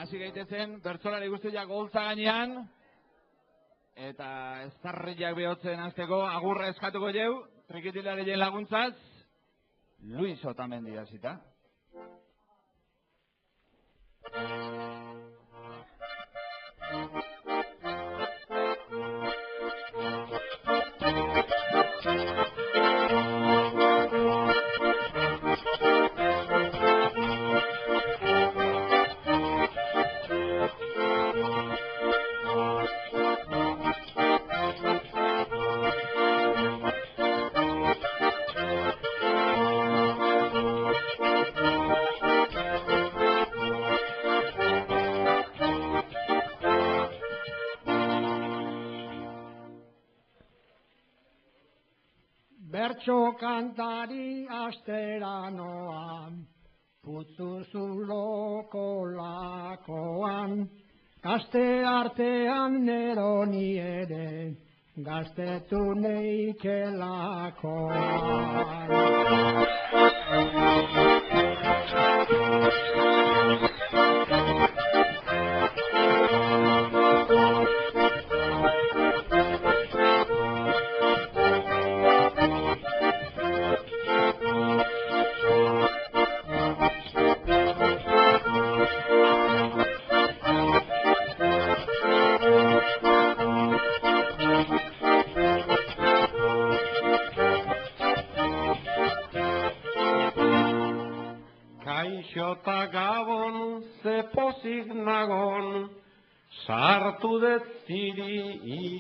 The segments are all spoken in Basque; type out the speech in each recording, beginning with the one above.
hasi gaitezen, bertsolari guztiak goltza gainean, eta eztarriak behotzen hasteko agurra eskatuko jau, trikitilarien laguntzaz, Luis Otamendi hasita. Bertso kantari astera noan, putzu zuloko lakoan, gazte artean neroni ere, gaztetu neikelakoan. Kaixota gabon, ze pozik nagon, sartu dut ziri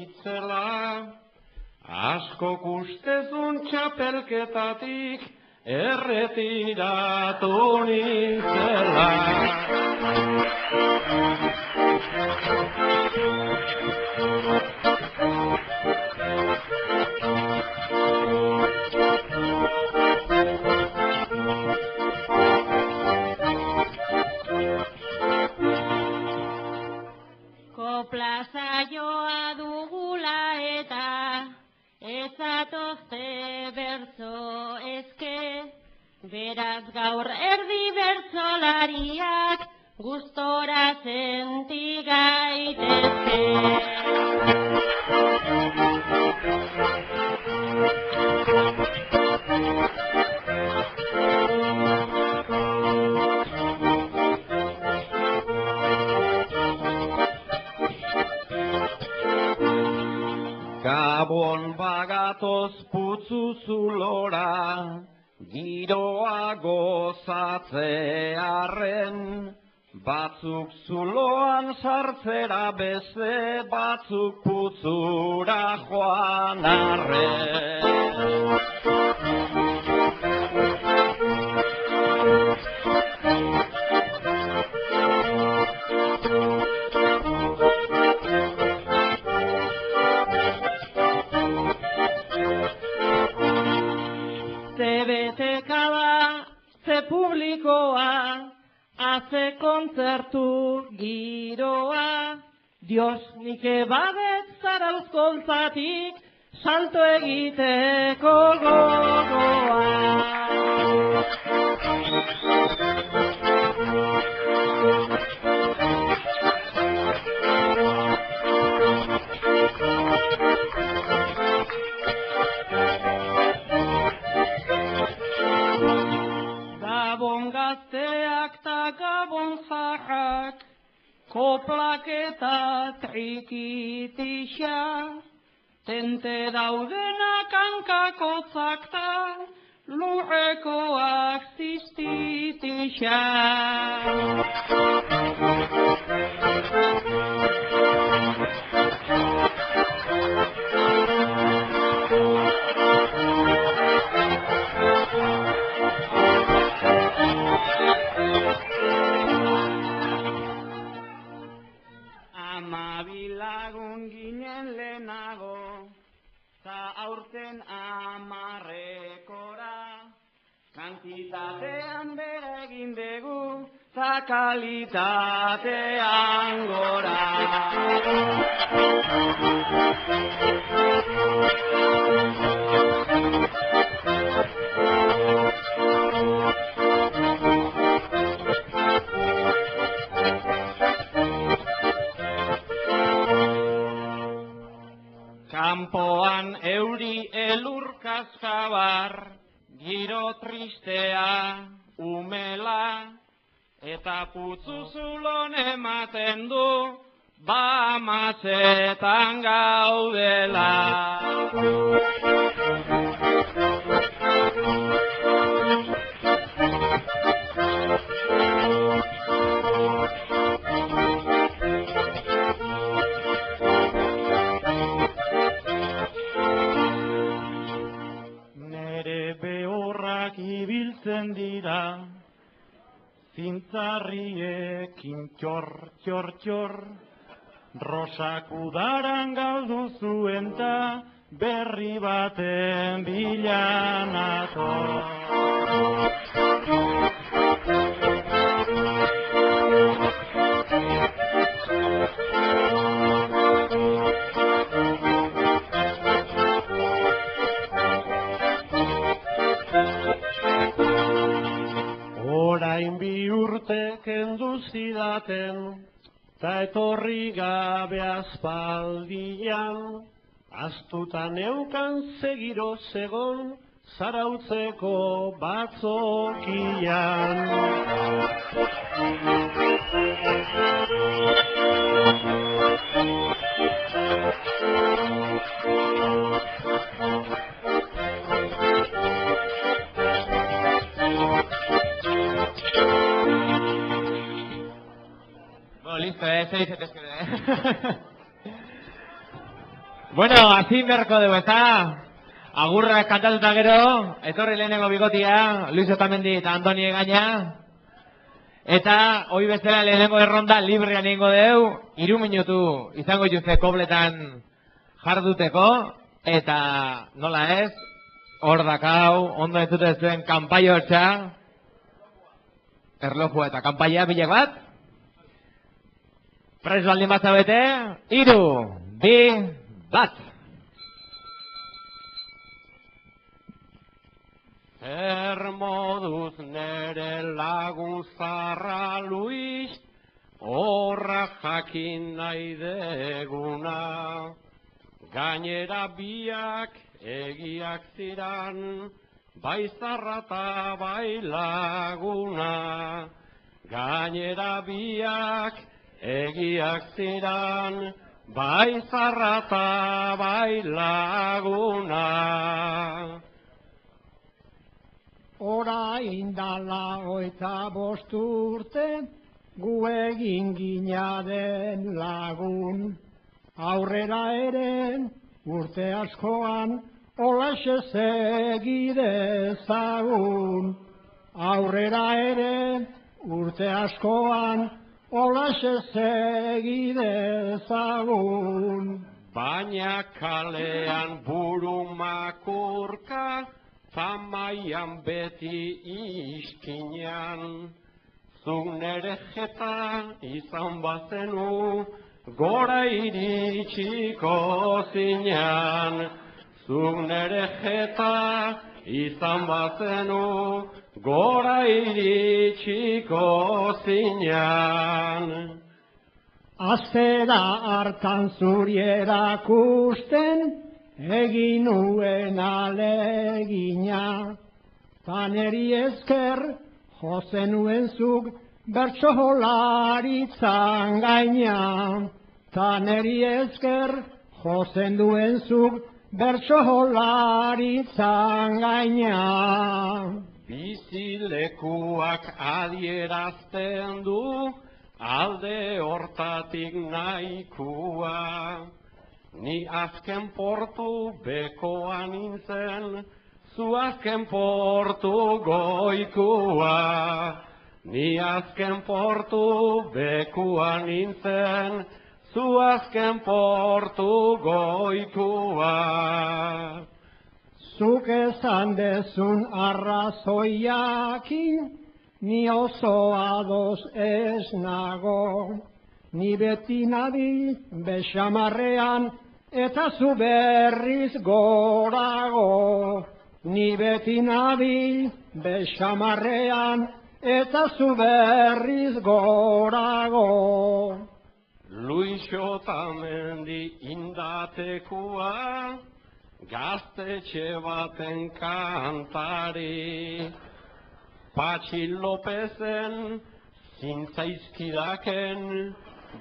itzela, asko kustezun txapelketatik, erretiratu nintzela. Plazaioa dugula eta ezatozte bertso eske, beraz gaur erdi bertsolariak gustora senti gaitezke. Gabon bagatoz putzu zulora, giroa gozatzearren, batzuk zuloan sartzera beste, batzuk putzura joan arren. Publikoa, hace kontzertu giroa, Dios, nik ebabet zara euskoltzatik, salto egiteko gogoa. Gabon zahak, koplak eta trikitisa, tente daudenak hankakotzak ta, lurrekoak ziztitisa. Amabilagun ginen lehenago, za aurten amarrekora, kantitatean bere egin dugu, za kalitatean gora. kaskabar, giro tristea, umela, eta putzuzulon ematen du, mazetan gaudela. Nere behorrak ibiltzen dira, zintzarriekin txor, rosak udaran galdu zuen ta berri baten bilanato. Orain bi urte kendu zidaten, ta etorri gabe aspaldian, astuta neukan segiro zegon, zarautzeko batzokian. Listo, se dice Bueno, azin beharko dugu, eta agurrak kantatuta gero, etorri lehenengo bigotia, Luis Otamendi eta Andoni Egaña. Eta, hoi bezala lehenengo erronda librean egingo dugu, 3 minutu izango dituzte kobletan jarduteko, eta nola ez, hor dakau, ondo entzuten zuen kanpai hortza, erlojua eta kanpaia bilek bat. Prez baldin bat zabete, 3, 2, 1. Zer moduz nere lagun zarra Luis, horra jakin nahi deguna. Gainera biak egiak ziran, bai zarra eta bai laguna. Gainera biak egiak ziran, bai zarra eta bai laguna. Orain dala 25 urte, gu egin ginaren lagun. Aurrera ere, urte askoan, olaxe segidezagun. Aurrera ere, urte askoan, olaxe segidezagun. Baina kalean buru makurka, zamaian beti iskinan. Zuk nere jeta izan bazenu, gora iritsiko zinan. Zuk nere jeta izan bazenu, gora iritsiko zinan. Azera hartan zuri erakusten, egin nuen alegina. Taneri esker, jose nuen zuk, bertso jolaritzan gaina. Taneri esker, jose nuen zuk, bertso jolaritzan gaina. Bizilekuak adierazten du, alde hortatik nahikua. Ni azken portu bekoa nintzen, zu azken portu goikua. Ni azken portu bekoa nintzen, zu azken portu goikua. Zuk esan dezun arrazoiakin, ni oso ados ez nago. Ni beti nabil bexamarrean, eta zu berriz gorago. Ni beti nabil bexamarrean, eta zu berriz gorago. Luis Otamendi indatekua, gaztetxe baten kantari. Patxi Lopezen zintzaizkidaken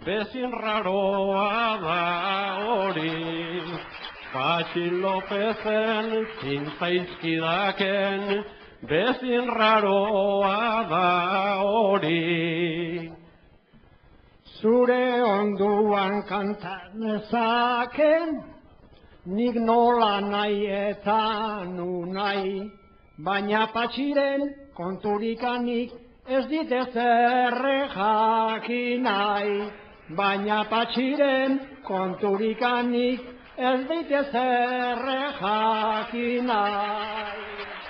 bezin raroa da hori. Patxi Lopezen zintzaizkidaken bezin raroa da hori. Zure onduan kantan ezaken, nik nola nahi eta nu nahi, baina Patxiren konturikanik ez dit ezerre jakin nahi. Baina Patxiren konturikanik ez dit ezerre jakin nahi.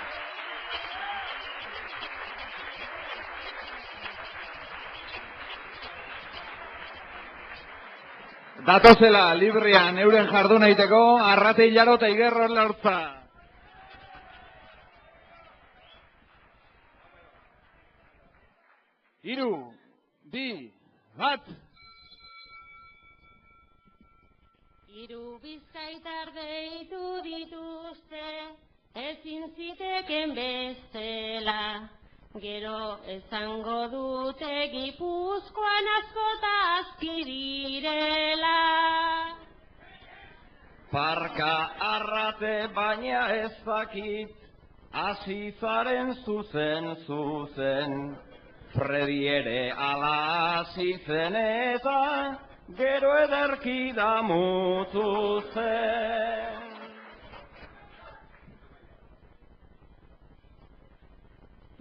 Datozela librian euren jardun egiteko, Arrate Hilaro eta Igerro Lortza. Hiru, bi, bat. Hiru bizkaitar deitu dituzte, ezin ziteken bestela. Gero esango dute Gipuzkoan askota aski direla. Parka Arrate baina ez dakit, Azizaren zuzen, Fredi ere ala azizen eta gero ederki damutu zen.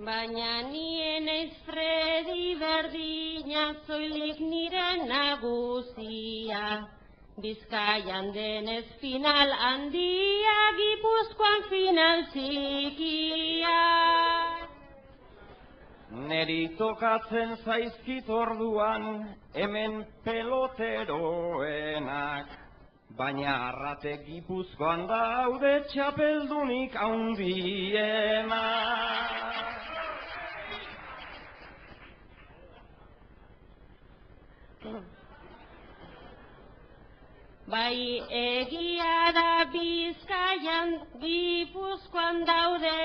Baina nien eiz Fredi berdina, zoilik nire nagusia. Bizkaian denez final handia, Gipuzkoan final txikia. Neri tokatzen zaizkit orduan, hemen peloteroenak. Baina Arrate Gipuzkoan daude txapeldunik haundienak. Bai egia da Bizkaian Gipuzkoan daude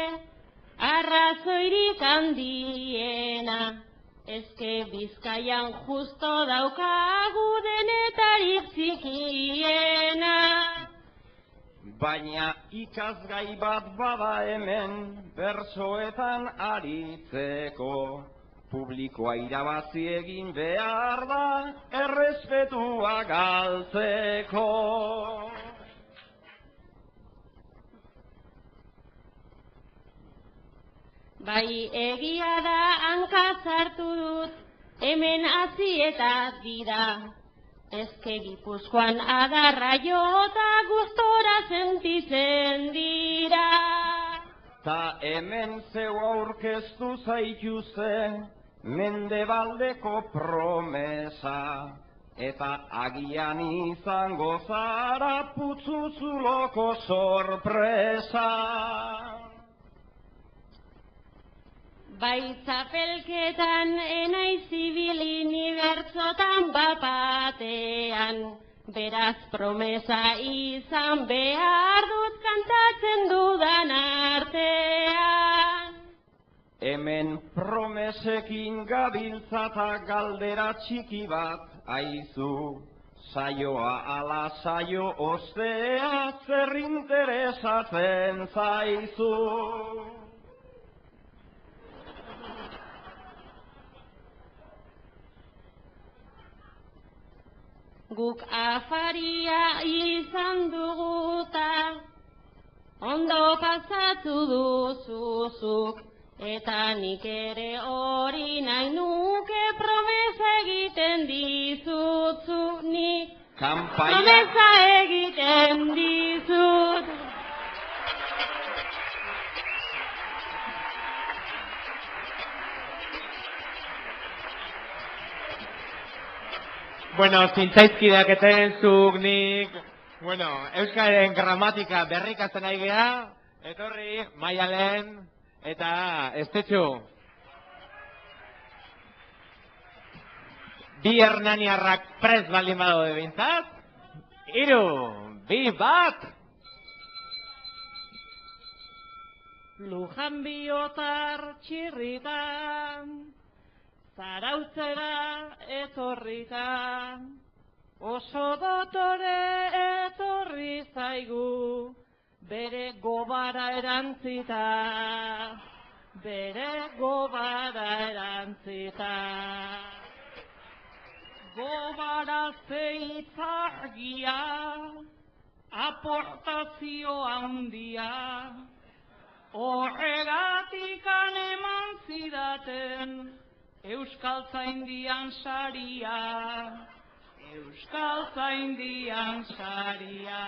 arrazoirik handiena. Ezke Bizkaian justo daukagu denetarik zikiena. Baina ikasgai bat bada hemen bertsoetan aritzeko. Publikoa irabazi egin behar da, errespetua galtzeko. Bai egia da hankazartu dut, hemen azieta dira. Ezke Gipuzkoan adarra jota gustora sentitzen dira. Ta hemen zeu aurkeztu zaituzte, Mendebaldeko promesa, eta agian izango zara putzuzuloko sorpresa. Bai txapelketan enaiz ibili ni bertsotan bapatean, beraz promesa izan behar dut kantatzen dudan artean. Hemen promesekin gabiltzata galdera txiki bat aizu, saioa ala saio ostea zer interesatzen zaizu. Guk afaria izan duguta, ondo pasatu duzuzuk, eta nik ere hori nahi nuke promesa egiten dizutzu, nik promesa egiten dizut. Bueno, zintzaizkidaketen zuk nik, bueno, euskaren gramatika berrikatzen ari gea, etorri, Maialen eta Estetxu. Bi hernaniarrak prest baldin badaude bintzat, 3, 2, 1. Lujan biotar txirritan, zarautzera etorritan, oso dotore etorri zaigu, bere gobara erantzita, bere gobara erantzita. Gobara zeitzargia, aportazio handia, horregatikan eman zidaten Euskaltzaindian saria, Euskaltzaindian saria.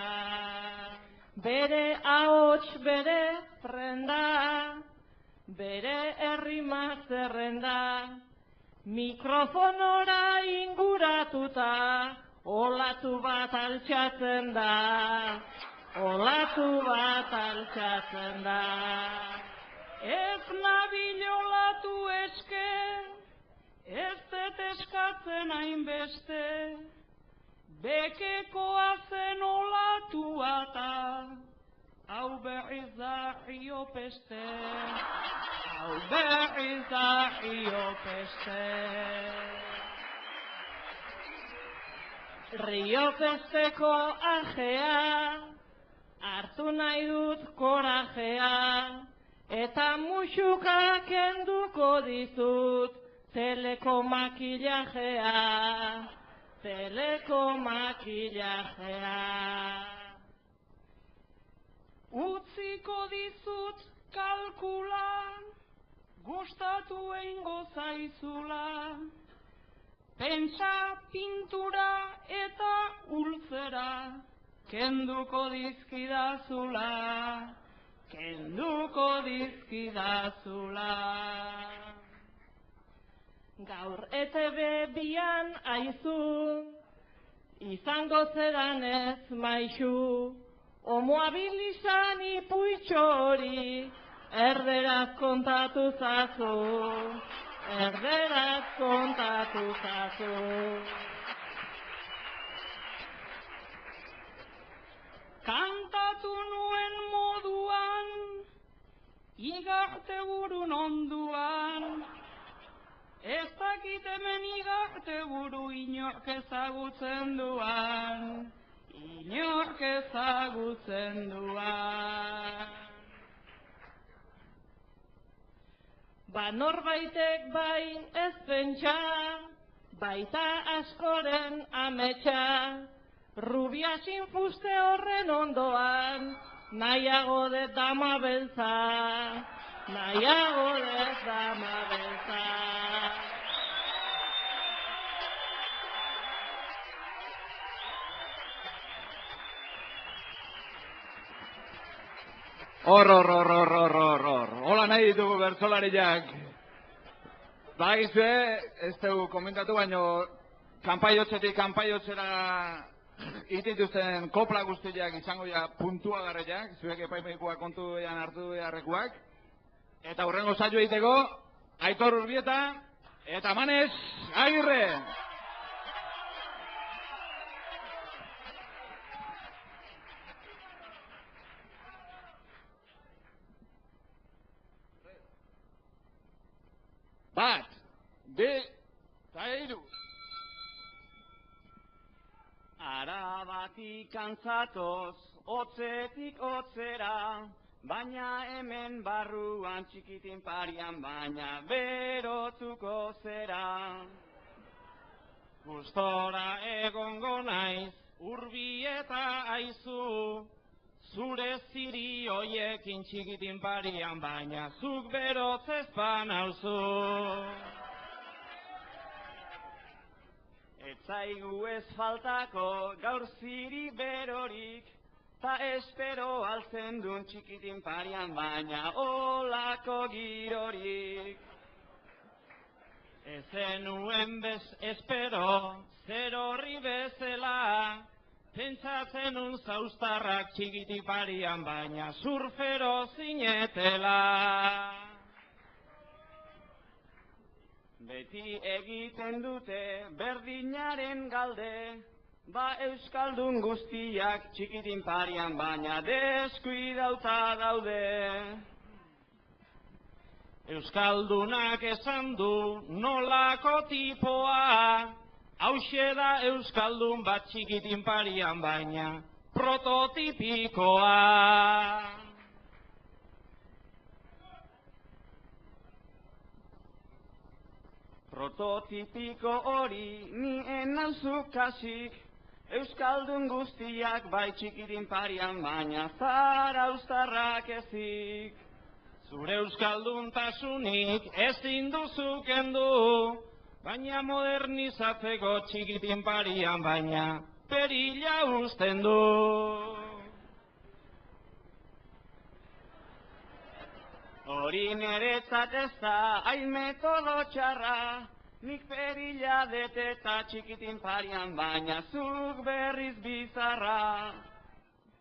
Bere ahots bere frenda, bere errima zerrenda, mikrofonora inguratuta, olatu bat altxatzen da, olatu bat altxatzen da. Ez nabil olatu eske, ez dut eskatzen hainbeste, bekekoa zen olatua ta, hau berriz da Riopeste, hau berriz da Riopeste. Riopesteko ajea, hartu nahi dut korajea, eta musuka kenduko dizut, teleko makillajea, teleko makillajea. Utziko dizut kalkula, gustatu eingo zaizula, pentsa pintura eta ultzera, kenduko dizkidazula, kenduko dizkidazula. Gaur ETB bian aizu, izango zeran ez maizu, homoabilizan ipuitxori, erderaz kontatu zazu, erderaz kontatu zazu. Kantatu nuen moduan, igarte burun onduan, ez dakit hemen igarte buru inork ezagutzen duan, inork ezagutzen duan. Ba norbaitek bai ez pentsa, baita askoren ametsa, rubia sin fuste horren ondoan, nahiago dut dama beltza, nahiago dut dama beltza. Hor. Hola nahi ditugu bertsolariak. Bagizue, ez dugu komentatu, baino kanpaiotzetik kanpaiotzera itituzten kopla guztiak izango ja puntuagarriak, zuek epaimaikoak kontu hartu beharrekuak. Eta hurrengo saio egiteko, Aitor Urbieta eta Manes Agirre. Bat, bi, eta hiru. Arabatik antzatoz, hotzetik hotzera, baina hemen barruan txikitin parian, baina berotuko zera. Gustora egongo naiz, Urbieta aizu, zure ziri hoiekin txikitin parian, baina zuk berotzez panauzu. Etzaigu ez faltako gaur ziri berorik, ta espero altzen duen txikitin parian, baina olako girorik. Ezenuen bez espero, zer horri bezala, pentsatzen un zauztarrak txikiti parian, baina surfero zinetela. Beti egiten dute berdinaren galde, ba euskaldun guztiak txikitin parian, baina deskuidauta daude. Euskaldunak esan du nolako tipoa, hauxe da euskaldun bat txikitin parian baina prototipikoa. Prototipiko hori ni enauzu kasik, euskaldun guztiak bai txikitin parian baina zarauztarrak ezik. Zure euskalduntasunik ezin duzu kendu, baina modernizatzeko txikitin parian baina perila uzten du. Hori niretzat ez da hain metodo txarra, nik perila dete eta txikitin parian baina zuk berriz bizarra.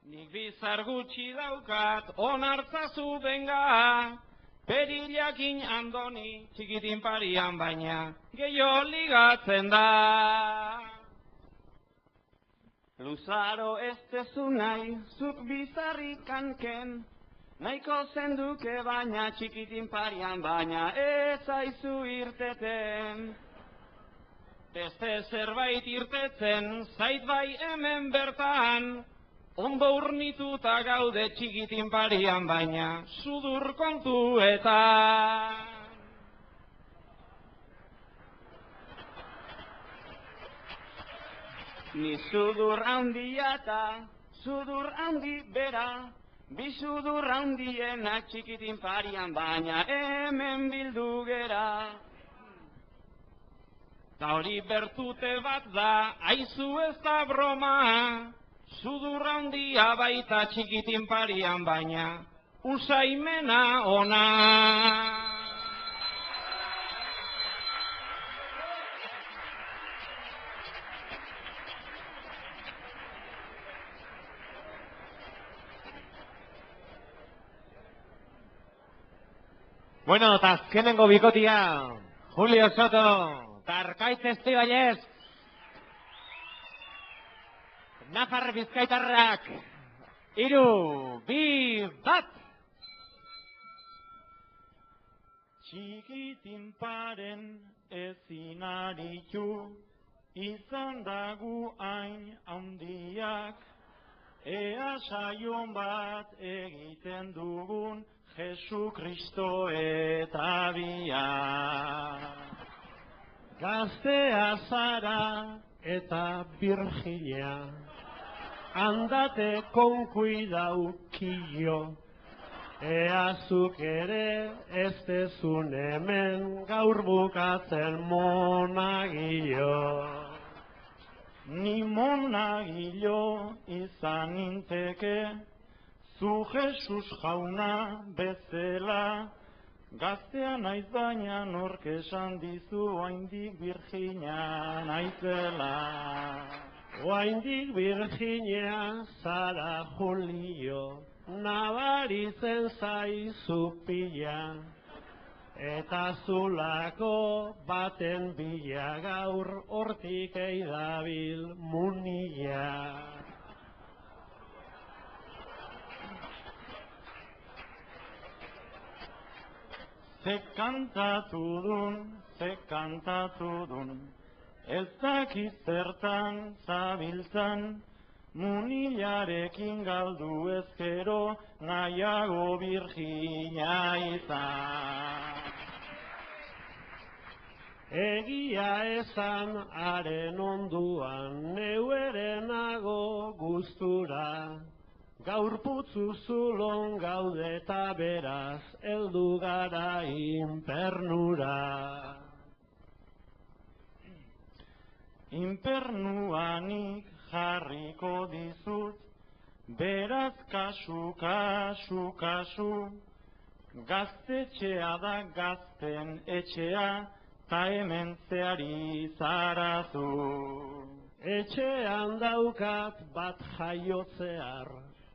Nik bizar gutxi daukat, onartzazu benga, perilakin Andoni txikitin parian baina gehiago ligatzen da. Luzaro ez tezu nahi, zuk bizarrik hanken, nahiko zenduke baina txikitin parian baina ez zaizu irteten. Beste zerbait irtetzen, zait bai hemen bertan, ondo urnituta gaude txikitin parian baina sudur kontuetan. Ni sudur handia eta sudur handi bera, bi sudur handienak txikitin parian baina hemen bildu gera. Ta hori bertute bat da, aizu ez da broma, sudur handia baita txikitin parian baina usaimena ona. Bueno, eta azkenengo bikotia, Julio Soto, eta Arkaitz Estibaiez, Nafar Bizkaitarrak, 3, 2, 1. Txikitin paren ezin aritu, izan dagu hain handiak, ea saion bat egiten dugun Jesu Kristo eta biak. Gaztea zara eta virginia, andate con cuidau killo, eazuk ere ez dezun hemen gaur bukatzen monagillo. Ni monagillo izan ninteke, zu Jesus jauna bezala, gaztea naiz baina nork esan dizu oraindik virginia naizela. Oraindik virginia zara Julio, nabaritzen zaizu pila, eta zulako baten bila gaur hortik eidabil munia. Ze kantatu dun, ez dakit zertan zabiltzan, munilarekin galdu ezkero nahiago virginia izan. Egia esan haren onduan, neu ere nago gustura, gaur putzu zulon gaude eta beraz, heldu gara infernura. Infernuanik jarriko dizut, beraz kasu, kasu, kasu, gaztetxea da gazten etxea, ta hemen zeari zarazu. Etxean daukat bat jaiotzear,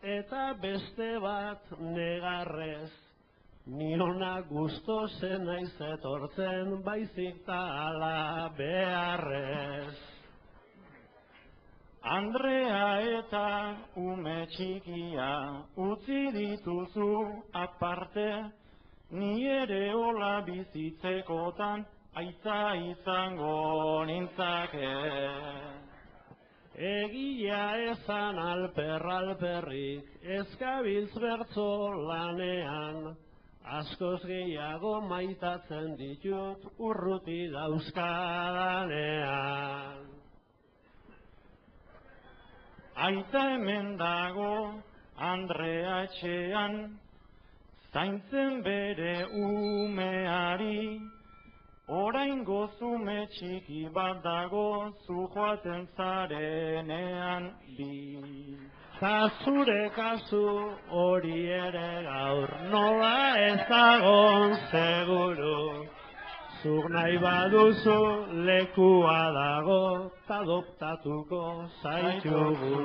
eta beste bat negarrez, ni ona gustozen naiz etortzen, baizik ta ala beharrez. Andrea eta ume txikia utzi dituzu aparte, ni ere hola bizitzekotan aitza izango nintzake. Egia esan alperrik, eskabiltz bertso lanean, askoz gehiago maitatzen ditut urruti dauzkadanean. Aita hemen dago Andrea etxean, zaintzen bere umeari, oraingo zume txiki bat dago zu joaten zarenean bi. Ta zure kasu hori ere gaur nola ez dagon seguru, zuk nahi baduzu lekua dago ta adoptatuko zaitugu.